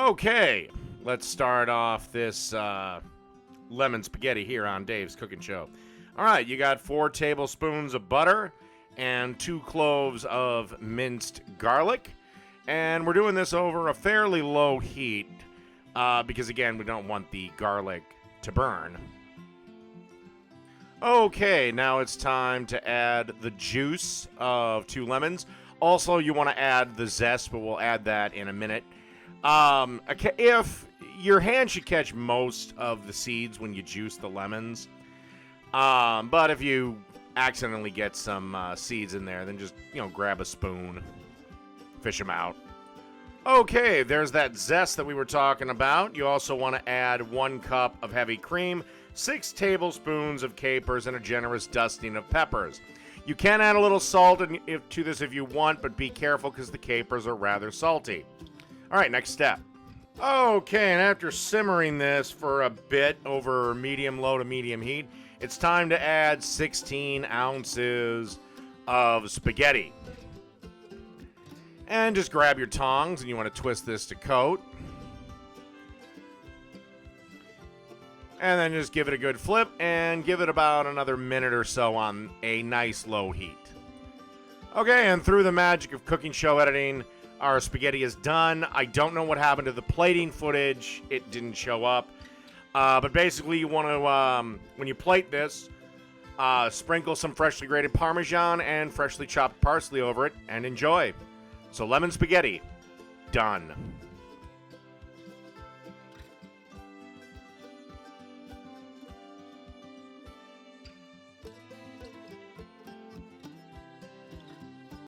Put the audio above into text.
Okay, let's start off this lemon spaghetti here on Dave's Cooking Show. All right, you got 4 tablespoons of butter and 2 cloves of minced garlic. And we're doing this over a fairly low heat because, again, we don't want the garlic to burn. Okay, now it's time to add the juice of 2 lemons. Also, you want to add the zest, but we'll add that in a minute. If your hand should catch most of the seeds when you juice the lemons, but if you accidentally get some seeds in there, then just, grab a spoon, fish them out. Okay, there's that zest that we were talking about. You also want to add 1 cup of heavy cream, 6 tablespoons of capers, and a generous dusting of peppers. You can add a little salt to this if you want, but be careful because the capers are rather salty. All right, next step. Okay, and after simmering this for a bit over medium-low to medium heat, it's time to add 16 ounces of spaghetti. And just grab your tongs, and you want to twist this to coat. And then just give it a good flip, and give it about another minute or so on a nice low heat. Okay, and through the magic of cooking show editing, our spaghetti is done. I don't know what happened to the plating footage. It didn't show up. But basically, you want to, when you plate this, sprinkle some freshly grated Parmesan and freshly chopped parsley over it, and enjoy. So lemon spaghetti, done.